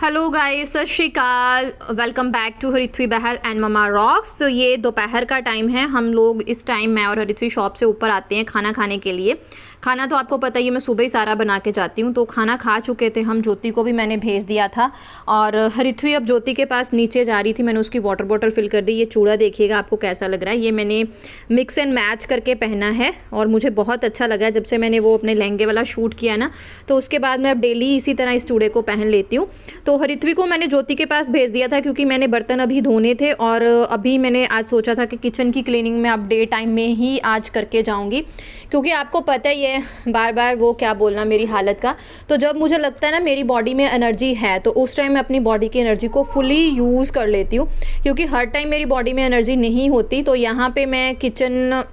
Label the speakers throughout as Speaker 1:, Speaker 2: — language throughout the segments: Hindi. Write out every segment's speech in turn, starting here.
Speaker 1: Hello guys, Sat Sri Akal. Welcome back to Harithvi Bahl and mama rocks. तो ये दोपहर का टाइम है। हम लोग इस टाइम मैं और हरिथ्वी शॉप से ऊपर आते हैं खाना खाने के लिए। खाना तो आपको पता ही है, मैं सुबह ही सारा बना के जाती हूँ। तो खाना खा चुके थे हम, ज्योति को भी मैंने भेज दिया था और हरिथ्वी अब ज्योति के पास नीचे जा रही थी। मैंने उसकी वाटर बॉटल फिल कर दी। ये चूड़ा देखिएगा आपको कैसा लग रहा है। ये मैंने मिक्स एंड मैच करके पहना है और मुझे बहुत अच्छा लगा है। जब से मैंने वो अपने लहंगे वाला शूट किया ना, तो उसके बाद मैं अब डेली इसी तरह इस चूड़े को पहन लेती हूँ। तो हरिथ्वी को मैंने ज्योति के पास भेज दिया था क्योंकि मैंने बर्तन अभी धोने थे और अभी मैंने आज सोचा था कि किचन की क्लीनिंग में अब डे टाइम में ही आज करके जाऊंगी, क्योंकि आपको पता ही है बार बार वो क्या बोलना मेरी हालत का। तो जब मुझे लगता है ना मेरी बॉडी में एनर्जी है, तो उस टाइम मैं अपनी बॉडी की एनर्जी को फुली यूज़ कर लेती हूँ, क्योंकि हर टाइम मेरी बॉडी में एनर्जी नहीं होती। तो यहाँ पे मैं किचन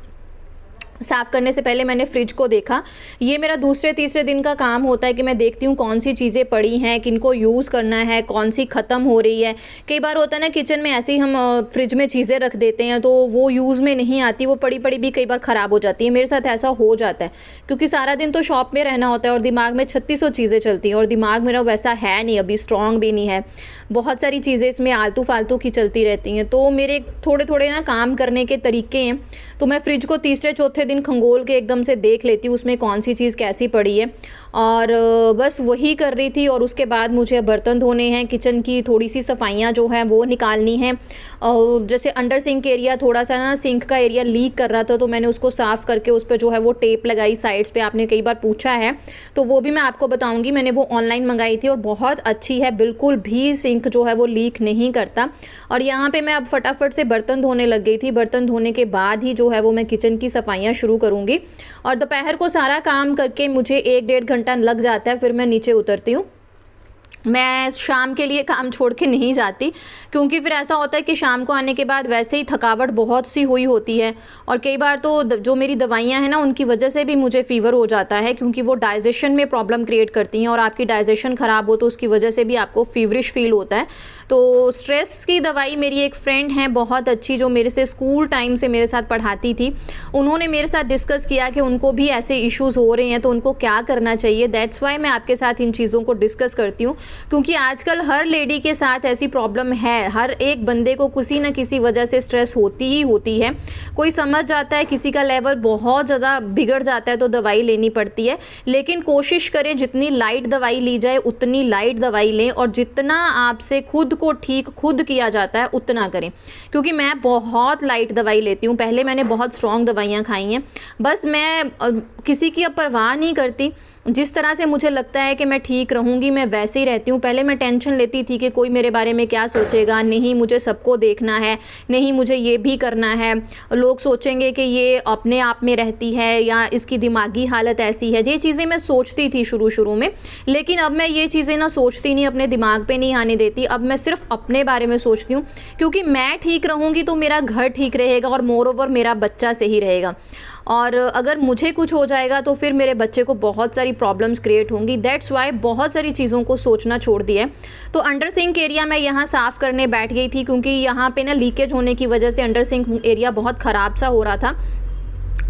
Speaker 1: साफ़ करने से पहले मैंने फ्रिज को देखा। ये मेरा दूसरे तीसरे दिन का काम होता है कि मैं देखती हूँ कौन सी चीज़ें पड़ी हैं, किनको यूज़ करना है, कौन सी ख़त्म हो रही है। कई बार होता है ना किचन में ऐसे ही हम फ्रिज में चीज़ें रख देते हैं तो वो यूज़ में नहीं आती, वो पड़ी पड़ी भी कई बार ख़राब हो जाती है। मेरे साथ ऐसा हो जाता है क्योंकि सारा दिन तो शॉप में रहना होता है और दिमाग में 3600 चीज़ें चलती हैं और दिमाग मेरा वैसा है नहीं, अभी स्ट्रॉन्ग भी नहीं है। बहुत सारी चीज़ें इसमें आलतू फालतू की चलती रहती हैं। तो मेरे थोड़े थोड़े ना काम करने के तरीके हैं। तो मैं फ्रिज को तीसरे चौथे दिन खंगोल के एकदम से देख लेती हूँ उसमें कौन सी चीज़ कैसी पड़ी है, और बस वही कर रही थी। और उसके बाद मुझे बर्तन धोने हैं, किचन की थोड़ी सी सफाइयाँ जो हैं वो निकालनी हैं। और जैसे अंडर सिंक एरिया थोड़ा सा ना सिंक का एरिया लीक कर रहा था, तो मैंने उसको साफ़ करके उस पर जो है वो टेप लगाई साइड्स पे। आपने कई बार पूछा है तो वो भी मैं आपको बताऊँगी। मैंने वो ऑनलाइन मंगाई थी और बहुत अच्छी है, बिल्कुल भी सिंक जो है वो लीक नहीं करता। और यहाँ पर मैं अब फटाफट से बर्तन धोने लग गई थी। बर्तन धोने के बाद ही जो है वो मैं किचन की सफाइयाँ शुरू करूँगी। और दोपहर को सारा काम करके मुझे 1-1.5 घंटा लग जाता है, फिर मैं नीचे उतरती हूँ। मैं शाम के लिए काम छोड़ के नहीं जाती, क्योंकि फिर ऐसा होता है कि शाम को आने के बाद वैसे ही थकावट बहुत सी हुई होती है। और कई बार तो जो मेरी दवाइयाँ हैं ना उनकी वजह से भी मुझे फ़ीवर हो जाता है, क्योंकि वो डाइजेशन में प्रॉब्लम क्रिएट करती हैं और आपकी डाइजेशन ख़राब हो तो उसकी वजह से भी आपको फीवरिश फील होता है। तो स्ट्रेस की दवाई मेरी एक फ्रेंड है बहुत अच्छी, जो मेरे से स्कूल टाइम से मेरे साथ पढ़ाती थी, उन्होंने मेरे साथ डिस्कस किया कि उनको भी ऐसे इश्यूज़ हो रहे हैं तो उनको क्या करना चाहिए। दैट्स वाई मैं आपके साथ इन चीज़ों को डिस्कस करती हूँ, क्योंकि आजकल हर लेडी के साथ ऐसी प्रॉब्लम है। हर एक बंदे को किसी न किसी वजह से स्ट्रेस होती ही होती है। कोई समझ जाता है, किसी का लेवल बहुत ज़्यादा बिगड़ जाता है तो दवाई लेनी पड़ती है। लेकिन कोशिश करें जितनी लाइट दवाई ली जाए उतनी लाइट दवाई लें, और जितना आपसे खुद को ठीक खुद किया जाता है उतना करें। क्योंकि मैं बहुत लाइट दवाई लेती हूँ, पहले मैंने बहुत स्ट्रॉन्ग दवाइयाँ खाई हैं। बस मैं किसी की अब परवाह नहीं करती। जिस तरह से मुझे लगता है कि मैं ठीक रहूँगी मैं वैसे ही रहती हूँ। पहले मैं टेंशन लेती थी कि कोई मेरे बारे में क्या सोचेगा, नहीं मुझे सबको देखना है, नहीं मुझे ये भी करना है, लोग सोचेंगे कि ये अपने आप में रहती है या इसकी दिमागी हालत ऐसी है। ये चीज़ें मैं सोचती थी शुरू शुरू में, लेकिन अब मैं ये चीज़ें ना सोचती नहीं, अपने दिमाग पे नहीं आने देती। अब मैं सिर्फ अपने बारे में सोचती हूँ, क्योंकि मैं ठीक रहूँगी तो मेरा घर ठीक रहेगा और मोर ओवर मेरा बच्चा सही रहेगा। और अगर मुझे कुछ हो जाएगा तो फिर मेरे बच्चे को बहुत सारी प्रॉब्लम्स क्रिएट होंगी। दैट्स वाई बहुत सारी चीज़ों को सोचना छोड़ दिया है। तो अंडर सिंक एरिया मैं यहाँ साफ़ करने बैठ गई थी, क्योंकि यहाँ पे ना लीकेज होने की वजह से अंडर सिंक एरिया बहुत ख़राब सा हो रहा था।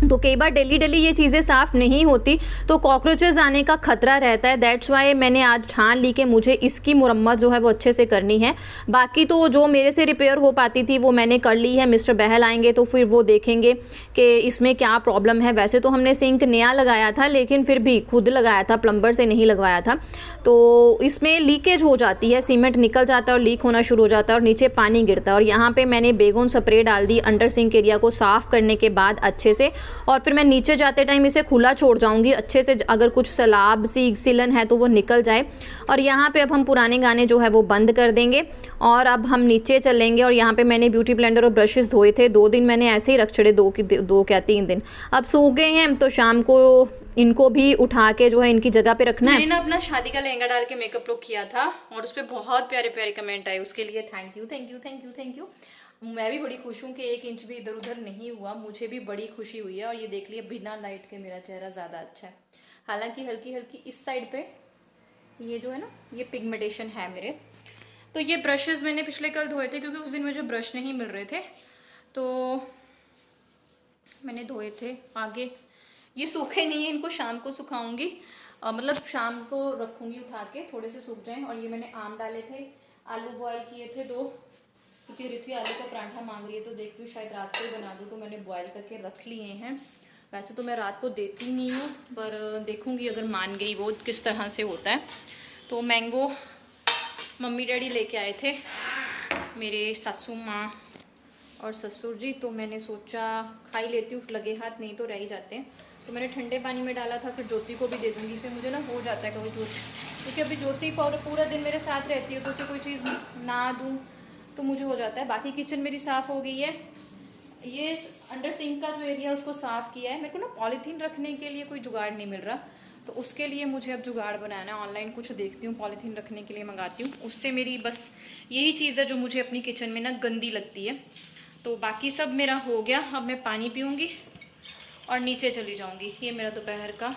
Speaker 1: तो कई बार डेली डेली ये चीज़ें साफ़ नहीं होती तो कॉकरोचेस आने का खतरा रहता है। दैट्स वाई मैंने आज ठान ली कि मुझे इसकी मुरम्मत जो है वो अच्छे से करनी है। बाकी तो जो मेरे से रिपेयर हो पाती थी वो मैंने कर ली है। मिस्टर बहल आएंगे तो फिर वो देखेंगे कि इसमें क्या प्रॉब्लम है। वैसे तो हमने सिंक नया लगाया था, लेकिन फिर भी खुद लगाया था, प्लम्बर से नहीं लगवाया था। तो इसमें लीकेज हो जाती है, सीमेंट निकल जाता है और लीक होना शुरू हो जाता है और नीचे पानी गिरता है। और यहाँ पर मैंने बेगोन स्प्रे डाल दी अंडर सिंक एरिया को साफ़ करने के बाद अच्छे से, और फिर मैं नीचे जाते टाइम इसे खुला छोड़ जाऊंगी अच्छे से, अगर कुछ सलाब सी सिलन है तो वो निकल जाए। और यहाँ पे अब हम पुराने गाने जो है वो बंद कर देंगे और अब हम नीचे चलेंगे। और यहाँ पे मैंने ब्यूटी ब्लेंडर और ब्रशेस धोए थे, 2 दिन मैंने ऐसे ही रख छड़े, 3 दिन अब सूख गए हैं। तो शाम को इनको भी उठा के जो है इनकी जगह पे रखना है। मैंने ना अपना शादी का लहंगा डाल के मेकअप लुक किया था और उस पर बहुत प्यारे प्यारे कमेंट आए, उसके लिए thank you thank you thank you thank you. मैं भी बड़ी खुश हूँ कि 1 इंच भी इधर उधर नहीं हुआ, मुझे भी बड़ी खुशी हुई है। और ये देख लिया बिना लाइट के मेरा चेहरा ज़्यादा अच्छा है। हालांकि हल्की हल्की इस साइड पे ये जो है ना ये पिगमेंटेशन है मेरे। तो ये ब्रशेस मैंने पिछले कल धोए थे, क्योंकि उस दिन मुझे ब्रश नहीं मिल रहे थे तो मैंने धोए थे। आगे ये सूखे नहीं है, इनको शाम को सुखाऊंगी। मतलब शाम को रखूँगी उठा के, थोड़े से सूख जाएं। और ये मैंने आम डाले थे, आलू बॉयल किए थे 2, क्योंकि ऋत्वी आलू का पराठा मांग रही है, तो देखती हूँ शायद रात को ही बना दूँ, तो मैंने बॉयल करके रख लिए हैं। वैसे तो मैं रात को देती नहीं हूँ, पर देखूँगी अगर मान गई वो किस तरह से होता है। तो मैंगो मम्मी डैडी लेके आए थे, मेरे सासू माँ और ससुर जी, तो मैंने सोचा खा ही लेती हूँ, लगे हाथ नहीं तो रह ही जाते हैं। तो मैंने ठंडे पानी में डाला था, फिर ज्योति को भी दे दूँगी। फिर मुझे ना हो जाता है कभी ज्योति, क्योंकि अभी ज्योति पूरा दिन मेरे साथ रहती है, तो उसे कोई चीज़ ना दूँ तो मुझे हो जाता है। बाकी किचन मेरी साफ़ हो गई है, ये अंडर सिंक का जो एरिया उसको साफ़ किया है। मेरे को ना पॉलीथीन रखने के लिए कोई जुगाड़ नहीं मिल रहा, तो उसके लिए मुझे अब जुगाड़ बनाना है। ऑनलाइन कुछ देखती हूँ, पॉलीथीन रखने के लिए मंगाती हूँ। उससे मेरी बस यही चीज़ है जो मुझे अपनी किचन में ना गंदी लगती है। तो बाकी सब मेरा हो गया। अब मैं पानी पीऊँगी और नीचे चली जाऊँगी। ये मेरा दोपहर का,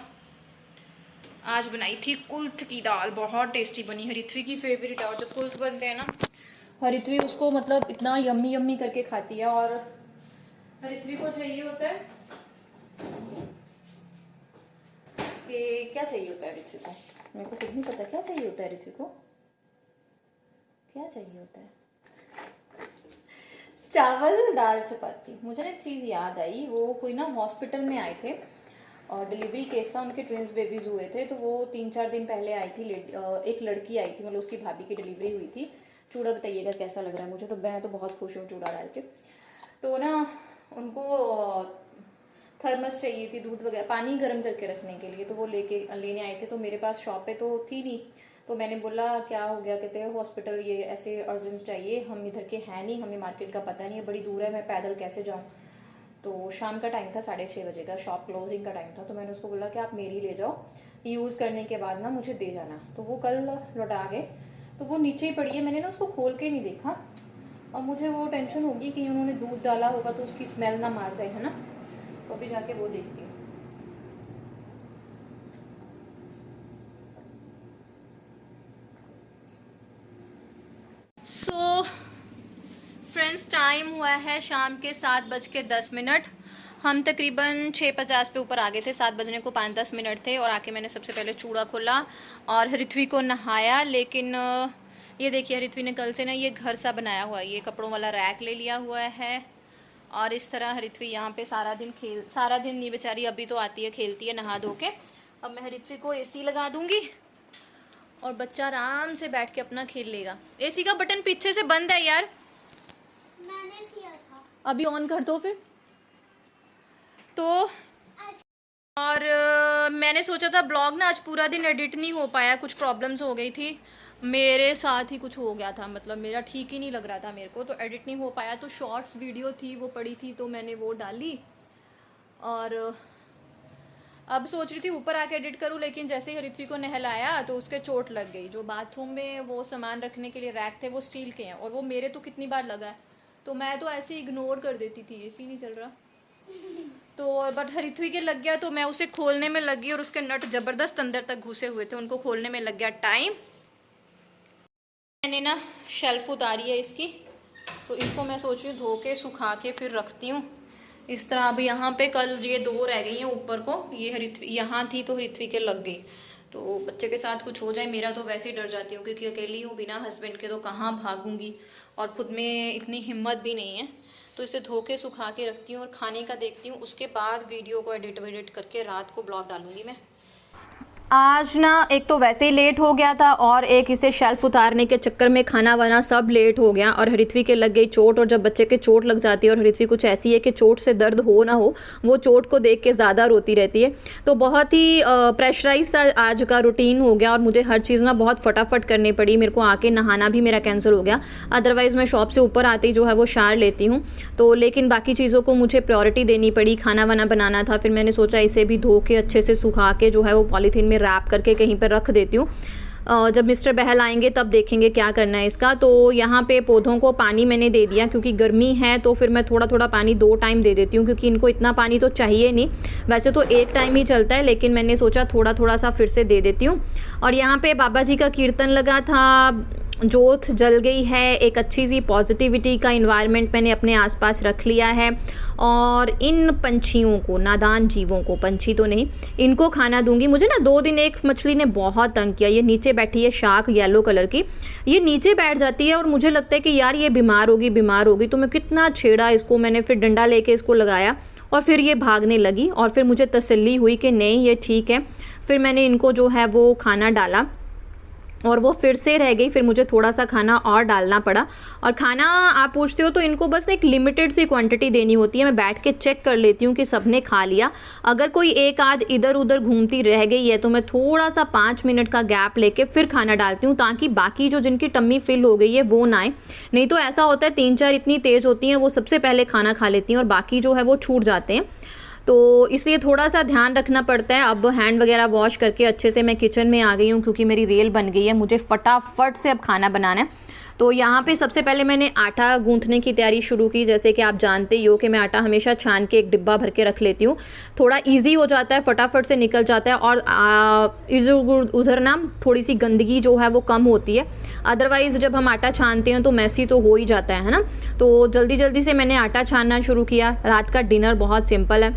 Speaker 1: आज बनाई थी कुल्थ की दाल, बहुत टेस्टी बनी है, ऋत्वी की फेवरेट है। और जब कुल्थ बनते हैं ना, ऋत्वी उसको मतलब इतना यम्मी यम्मी करके खाती है। और ऋत्वी को चाहिए होता है कि क्या चाहिए होता है ऋत्वी को, मेरे को खुद नहीं पता क्या चाहिए होता है ऋत्वी को, क्या चाहिए होता है, चावल दाल चपाती। मुझे ना एक चीज़ याद आई, वो कोई ना हॉस्पिटल में आए थे और डिलीवरी केस था, उनके ट्विंस बेबीज हुए थे, तो वो 3-4 दिन पहले आई थी। एक लड़की आई थी, मतलब उसकी भाभी की डिलीवरी हुई थी। चूड़ा बताइएगा कैसा लग रहा है मुझे, तो मैं तो बहुत खुश हूँ चूड़ा डाल के। तो ना उनको थर्मस चाहिए थी, दूध वगैरह पानी गर्म करके रखने के लिए, तो वो लेने आए थे। तो मेरे पास शॉप पे तो थी नहीं, तो मैंने बोला क्या हो गया, कहते हैं हॉस्पिटल ये ऐसे अर्जेंट चाहिए, हम इधर के हैं नहीं, हमें मार्केट का पता नहीं है, बड़ी दूर है, मैं पैदल कैसे जाऊँ। तो शाम का टाइम था, 6:30 बजे का, शॉप क्लोजिंग का टाइम था। तो मैंने उसको बोला कि आप मेरी ले जाओ, यूज़ करने के बाद ना मुझे दे जाना। तो वो कल लौटा गए, तो वो नीचे ही पड़ी है, मैंने ना उसको खोल के नहीं देखा। और मुझे वो टेंशन होगी कि उन्होंने दूध डाला होगा तो उसकी स्मेल ना मार जाए, है ना। तो अभी जाके वो देखती हूँ। सो फ्रेंड्स, टाइम हुआ है शाम के 7:10। हम तकरीबन 6:50 पे ऊपर आ गए थे, 7 बजने को 5-10 मिनट थे। और आके मैंने सबसे पहले चूड़ा खोला और ऋत्वी को नहाया। लेकिन ये देखिए ऋत्वी ने कल से ना ये घर सा बनाया हुआ है, ये कपड़ों वाला रैक ले लिया हुआ है। और इस तरह ऋत्वी यहाँ पे सारा दिन नहीं बेचारी, अभी तो आती है खेलती है नहा धो के। अब मैं ऋत्वी को एसी लगा दूँगी और बच्चा आराम से बैठ के अपना खेल लेगा। एसी का बटन पीछे से बंद है यार,
Speaker 2: मैंने किया था,
Speaker 1: अभी ऑन कर दो फिर। तो और मैंने सोचा था ब्लॉग ना आज पूरा दिन एडिट नहीं हो पाया, कुछ प्रॉब्लम्स हो गई थी, मेरे साथ ही कुछ हो गया था, मतलब मेरा ठीक ही नहीं लग रहा था मेरे को, तो एडिट नहीं हो पाया। तो शॉर्ट्स वीडियो थी वो पड़ी थी, तो मैंने वो डाली। और अब सोच रही थी ऊपर आके एडिट करूँ, लेकिन जैसे ही ऋत्वी को नहलाया तो उसके चोट लग गई। जो बाथरूम में वो सामान रखने के लिए रैक थे वो स्टील के हैं, और वो मेरे तो कितनी बार लगा है, तो मैं तो ऐसे इग्नोर कर देती थी, एसी नहीं चल रहा। तो बट ऋत्वी के लग गया, तो मैं उसे खोलने में लगी और उसके नट ज़बरदस्त अंदर तक घुसे हुए थे, उनको खोलने में लग गया टाइम। मैंने ना शेल्फ उतारी है इसकी, तो इसको मैं सोच रही हूँ धो के सुखा के फिर रखती हूँ इस तरह। अभी यहाँ पे कल ये 2 रह गई हैं ऊपर को, ये ऋत्वी यहाँ थी तो ऋत्वी के लग गई। तो बच्चे के साथ कुछ हो जाए, मेरा तो वैसे ही डर जाती हूँ, क्योंकि अकेली हूँ बिना हस्बैंड के, तो कहाँ भागूंगी और खुद में इतनी हिम्मत भी नहीं है। तो इसे धो के सुखा के रखती हूँ और खाने का देखती हूँ, उसके बाद वीडियो को एडिट करके रात को ब्लॉग डालूँगी मैं। आज ना एक तो वैसे ही लेट हो गया था, और एक इसे शेल्फ उतारने के चक्कर में खाना वाना सब लेट हो गया। और ऋत्वी के लग गई चोट, और जब बच्चे के चोट लग जाती है, और ऋत्वी कुछ ऐसी है कि चोट से दर्द हो ना हो, वो चोट को देख के ज़्यादा रोती रहती है। तो बहुत ही प्रेशराइज सा आज का रूटीन हो गया, और मुझे हर चीज़ ना बहुत फटाफट करनी पड़ी। मेरे को आके नहाना भी मेरा कैंसिल हो गया, अदरवाइज़ मैं शॉप से ऊपर आती जो है वो शार लेती हूँ। तो लेकिन बाकी चीज़ों को मुझे प्रायोरिटी देनी पड़ी, खाना वाना बनाना था। फिर मैंने सोचा इसे भी धो के अच्छे से सुखा के जो है वो पॉलीथीन में रैप करके कहीं पर रख देती हूँ। जब मिस्टर बहल आएंगे तब देखेंगे क्या करना है इसका। तो यहाँ पे पौधों को पानी मैंने दे दिया, क्योंकि गर्मी है तो फिर मैं थोड़ा थोड़ा पानी 2 टाइम दे देती हूँ, क्योंकि इनको इतना पानी तो चाहिए नहीं, वैसे तो 1 टाइम ही चलता है, लेकिन मैंने सोचा थोड़ा थोड़ा सा फिर से दे देती हूँ। और यहाँ पे बाबा जी का कीर्तन लगा था, जोत जल गई है, एक अच्छी सी पॉजिटिविटी का इन्वायरमेंट मैंने अपने आसपास रख लिया है। और इन पंछियों को, नादान जीवों को, पंछी तो नहीं, इनको खाना दूंगी। मुझे ना 2 दिन एक मछली ने बहुत तंग किया। ये नीचे बैठी है, शार्क येलो कलर की, ये नीचे बैठ जाती है और मुझे लगता है कि यार ये बीमार होगी। तो मैं कितना छेड़ा इसको, मैंने फिर डंडा लेके इसको लगाया और फिर ये भागने लगी और फिर मुझे तसल्ली हुई कि नहीं ये ठीक है। फिर मैंने इनको जो है वो खाना डाला और वो फिर से रह गई, फिर मुझे थोड़ा सा खाना और डालना पड़ा। और खाना आप पूछते हो तो इनको बस एक लिमिटेड सी क्वांटिटी देनी होती है। मैं बैठ के चेक कर लेती हूँ कि सबने खा लिया। अगर कोई एक आध इधर उधर घूमती रह गई है तो मैं थोड़ा सा 5 मिनट का गैप लेके फिर खाना डालती हूँ, ताकि बाकी जो जिनकी टम्मी फिल हो गई है वो ना आए। नहीं तो ऐसा होता है 3-4 इतनी तेज़ होती हैं, वो सबसे पहले खाना खा लेती हैं और बाकी जो है वो छूट जाते हैं। तो इसलिए थोड़ा सा ध्यान रखना पड़ता है। अब हैंड वगैरह वॉश करके अच्छे से मैं किचन में आ गई हूँ, क्योंकि मेरी रेल बन गई है, मुझे फटाफट से अब खाना बनाना है। तो यहाँ पे सबसे पहले मैंने आटा गूंथने की तैयारी शुरू की। जैसे कि आप जानते ही हो कि मैं आटा हमेशा छान के एक डिब्बा भर के रख लेती हूँ, थोड़ा इजी हो जाता है, फटाफट से निकल जाता है और इधर उधर ना थोड़ी सी गंदगी जो है वो कम होती है। अदरवाइज़ जब हम आटा छानते हैं तो मैसी तो हो ही जाता है ना। तो जल्दी जल्दी से मैंने आटा छानना शुरू किया। रात का डिनर बहुत सिंपल है,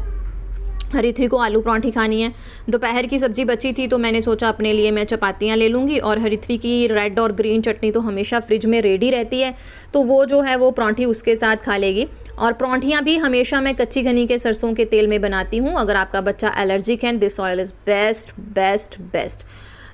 Speaker 1: हरिथवी को आलू परांठी खानी है। दोपहर की सब्ज़ी बची थी तो मैंने सोचा अपने लिए मैं चपातियाँ ले लूँगी, और हरिथवी की रेड और ग्रीन चटनी तो हमेशा फ्रिज में रेडी रहती है, तो वो जो है वो परांठी उसके साथ खा लेगी। और परांठियाँ भी हमेशा मैं कच्ची घनी के सरसों के तेल में बनाती हूँ। अगर आपका बच्चा एलर्जिक है, this oil is best best best.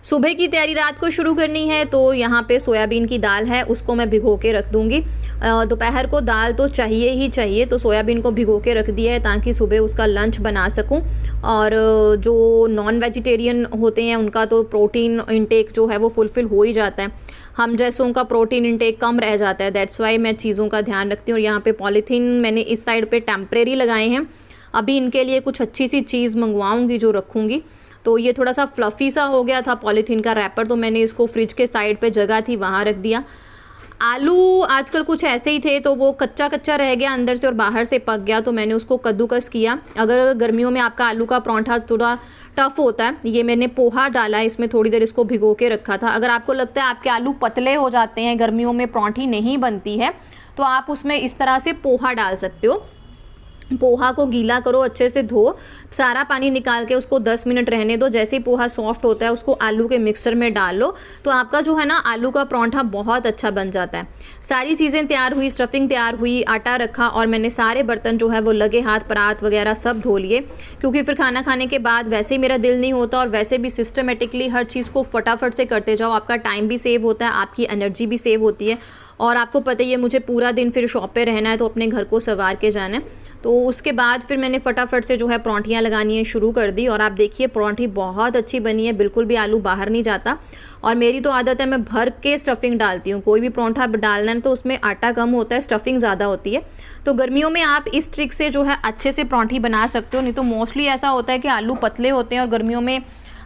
Speaker 1: सुबह की तैयारी रात को शुरू करनी है, तो यहाँ पे सोयाबीन की दाल है, उसको मैं भिगो के रख दूँगी। दोपहर को दाल तो चाहिए ही चाहिए, तो सोयाबीन को भिगो के रख दिया है ताकि सुबह उसका लंच बना सकूं। और जो नॉन वेजिटेरियन होते हैं उनका तो प्रोटीन इंटेक जो है वो फुलफ़िल हो ही जाता है, हम जैसों का प्रोटीन इंटेक कम रह जाता है। दैट्स वाई मैं चीज़ों का ध्यान रखती हूँ। और यहाँ पे पॉलीथीन मैंने इस साइड पे टेम्परेरी लगाए हैं, अभी इनके लिए कुछ अच्छी सी चीज़ मंगवाऊँगी जो रखूँगी। तो ये थोड़ा सा फ्लफ़ी सा हो गया था पॉलीथीन का रैपर, तो मैंने इसको फ्रिज के साइड पे जगह थी वहाँ रख दिया। आलू आजकल कुछ ऐसे ही थे, तो वो कच्चा कच्चा रह गया अंदर से और बाहर से पक गया, तो मैंने उसको कद्दूकस किया। अगर गर्मियों में आपका आलू का परांठा थोड़ा टफ़ होता है, ये मैंने पोहा डाला है इसमें, थोड़ी देर इसको भिगो के रखा था। अगर आपको लगता है आपके आलू पतले हो जाते हैं, गर्मियों में परांठी नहीं बनती है, तो आप उसमें इस तरह से पोहा डाल सकते हो। पोहा को गीला करो, अच्छे से धो, सारा पानी निकाल के उसको 10 मिनट रहने दो। जैसे ही पोहा सॉफ्ट होता है उसको आलू के मिक्सर में डाल लो, तो आपका जो है ना आलू का परांठा बहुत अच्छा बन जाता है। सारी चीज़ें तैयार हुई, स्टफिंग तैयार हुई, आटा रखा, और मैंने सारे बर्तन जो है वो लगे हाथ, परात वगैरह सब धो लिए, क्योंकि फिर खाना खाने के बाद वैसे ही मेरा दिल नहीं होता, और वैसे भी सिस्टमेटिकली हर चीज़ को फटाफट से करते जाओ, आपका टाइम भी सेव होता है, आपकी एनर्जी भी सेव होती है। और आपको पता ही है मुझे पूरा दिन फिर शॉप पे रहना है, तो अपने घर को संवार के जाना है। तो उसके बाद फिर मैंने फटाफट से जो है परांठियाँ लगानी है शुरू कर दी। और आप देखिए परांठी बहुत अच्छी बनी है, बिल्कुल भी आलू बाहर नहीं जाता। और मेरी तो आदत है मैं भर के स्टफिंग डालती हूँ, कोई भी परांठा डालना है तो उसमें आटा कम होता है, स्टफिंग ज़्यादा होती है। तो गर्मियों में आप इस ट्रिक से जो है अच्छे से परांठी बना सकते हो। नहीं तो मोस्टली ऐसा होता है कि आलू पतले होते हैं और गर्मियों में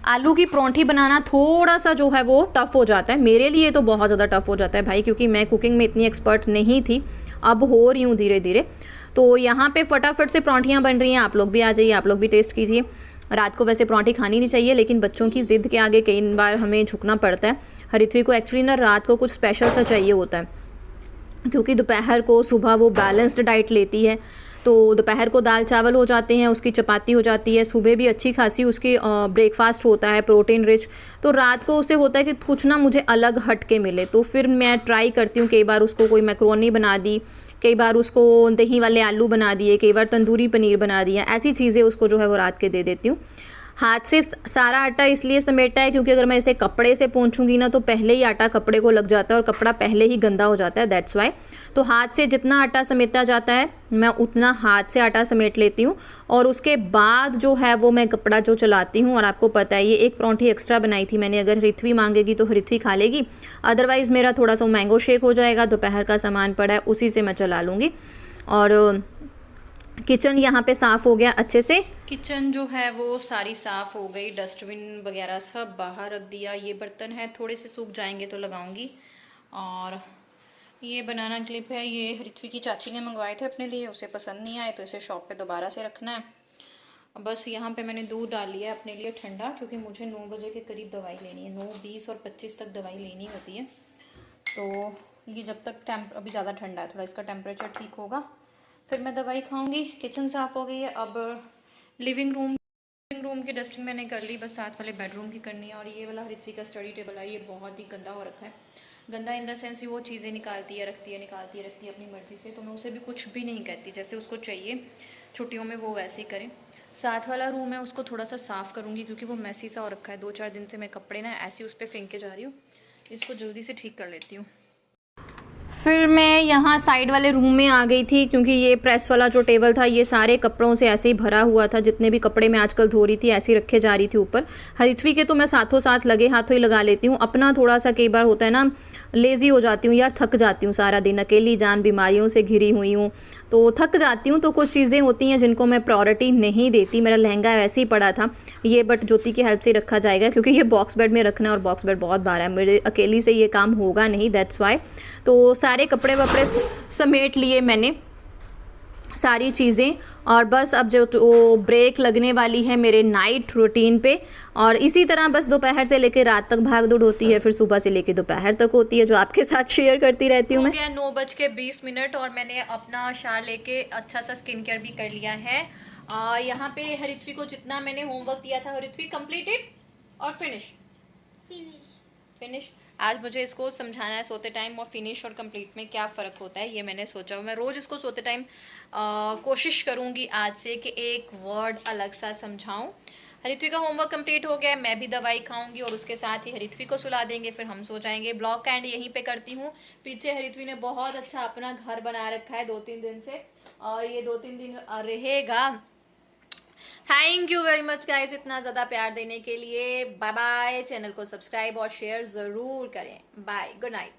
Speaker 1: आलू की परांठी बनाना थोड़ा सा जो है वो टफ़ हो जाता है। मेरे लिए तो बहुत ज़्यादा टफ़ हो जाता है भाई, क्योंकि मैं कुकिंग में इतनी एक्सपर्ट नहीं थी, अब हो रही हूँ धीरे धीरे। तो यहाँ पे फटाफट से परांठियाँ बन रही हैं, आप लोग भी आ जाइए, आप लोग भी टेस्ट कीजिए। रात को वैसे परांठी खानी नहीं चाहिए, लेकिन बच्चों की ज़िद के आगे कई बार हमें झुकना पड़ता है। हरिथवी को एक्चुअली ना रात को कुछ स्पेशल सा चाहिए होता है, क्योंकि दोपहर को सुबह वो बैलेंस्ड डाइट लेती है, तो दोपहर को दाल चावल हो जाते हैं, उसकी चपाती हो जाती है, सुबह भी अच्छी खासी उसकी ब्रेकफास्ट होता है प्रोटीन रिच। तो रात को उसे होता है कि कुछ ना मुझे अलग हट के मिले, तो फिर मैं ट्राई करती हूँ। कई बार उसको कोई मैक्रोनी बना दी, कई बार उसको दही वाले आलू बना दिए, कई बार तंदूरी पनीर बना दिया, ऐसी चीज़ें उसको जो है वो रात के दे देती हूँ। हाथ से सारा आटा इसलिए समेटा है क्योंकि अगर मैं इसे कपड़े से पोंछूंगी ना तो पहले ही आटा कपड़े को लग जाता है और कपड़ा पहले ही गंदा हो जाता है, दैट्स वाई। तो हाथ से जितना आटा समेटा जाता है मैं उतना हाथ से आटा समेट लेती हूँ, और उसके बाद जो है वो मैं कपड़ा जो चलाती हूँ। और आपको पता है ये एक परांठी एक्स्ट्रा बनाई थी मैंने, अगर हरिथवी मांगेगी तो हरिथवी खा लेगी, अदरवाइज़ मेरा थोड़ा सा मैंगो शेक हो जाएगा, दोपहर का सामान पड़ा है उसी से मैं चला लूँगी। और किचन यहाँ पे साफ़ हो गया अच्छे से, किचन जो है वो सारी साफ़ हो गई, डस्टबिन वगैरह सब बाहर रख दिया। ये बर्तन है, थोड़े से सूख जाएंगे तो लगाऊंगी। और ये बनाना क्लिप है, ये हरिथवी की चाची ने मंगवाए थे अपने लिए, उसे पसंद नहीं आए तो इसे शॉप पे दोबारा से रखना है। बस यहाँ पे मैंने दूध डाल लिया है अपने लिए ठंडा, क्योंकि मुझे 9 बजे के करीब दवाई लेनी है, 9:20 और 25 तक दवाई लेनी होती है। तो ये जब तक अभी ज़्यादा ठंडा है, थोड़ा इसका टेम्परेचर ठीक होगा फिर मैं दवाई खाऊंगी। किचन साफ़ हो गई है। अब लिविंग रूम की डस्टिंग मैंने कर ली, बस साथ वाले बेडरूम की करनी है। और ये वाला ऋत्वी का स्टडी टेबल है, ये बहुत ही गंदा हो रखा है। गंदा इन द सेंस वो चीज़ें निकालती है रखती है अपनी मर्ज़ी से, तो मैं उसे भी कुछ भी नहीं कहती, जैसे उसको चाहिए छुट्टियों में वो वैसे ही करें। साथ वाला रूम है उसको थोड़ा सा साफ़ करूँगी क्योंकि वो मैसी सा हो रखा है। 2-4 दिन से मैं कपड़े ना ऐसे उस पर फेंक के जा रही हूँ, इसको जल्दी से ठीक कर लेती हूँ। फिर मैं यहाँ साइड वाले रूम में आ गई थी क्योंकि ये प्रेस वाला जो टेबल था ये सारे कपड़ों से ऐसे ही भरा हुआ था। जितने भी कपड़े मैं आजकल धो रही थी ऐसे ही रखे जा रही थी ऊपर। हरित्वी के तो मैं साथों साथ लगे हाथों ही लगा लेती हूँ। अपना थोड़ा सा कई बार होता है ना, लेज़ी हो जाती हूँ यार, थक जाती हूँ, सारा दिन अकेली जान बीमारियों से घिरी हुई हूँ तो थक जाती हूँ। तो कुछ चीज़ें होती हैं जिनको मैं प्रायोरिटी नहीं देती। मेरा लहंगा वैसे ही पड़ा था ये, बट ज्योति की हेल्प से रखा जाएगा क्योंकि ये बॉक्स बेड में रखना है और बॉक्स बेड बहुत भारा है, मेरे अकेली से ये काम होगा नहीं, दैट्स वाई। तो सारे कपड़े वपड़े समेट लिए मैंने सारी चीज़ें। और बस अब जो वो ब्रेक लगने वाली है मेरे नाइट रूटीन पे, और इसी तरह बस दोपहर से लेकर रात तक भाग दौड़ होती है, फिर सुबह से लेकर दोपहर तक होती है जो आपके साथ शेयर करती रहती हूँ मैं। हो गया 9:20 और मैंने अपना शार लेके अच्छा सा स्किन केयर भी कर लिया है। यहाँ पे हरित्वी को जितना मैंने होमवर्क दिया था, हरित्वी कंप्लीटेड और फिनिश। आज मुझे इसको समझाना है सोते टाइम और फिनिश और कंप्लीट में क्या फ़र्क होता है, ये मैंने सोचा। मैं रोज़ इसको सोते टाइम कोशिश करूँगी आज से कि एक वर्ड अलग सा समझाऊँ। हरित्वी का होमवर्क कंप्लीट हो गया है, मैं भी दवाई खाऊंगी और उसके साथ ही हरित्वी को सुला देंगे, फिर हम सो जाएंगे। ब्लॉग का एंड यहीं पे करती हूँ। पीछे हरित्वी ने बहुत अच्छा अपना घर बना रखा है 2-3 दिन से, और ये 2-3 दिन रहेगा। Thank you very much guys इतना ज़्यादा प्यार देने के लिए। Bye bye. चैनल को सब्सक्राइब और शेयर ज़रूर करें। Bye, good night.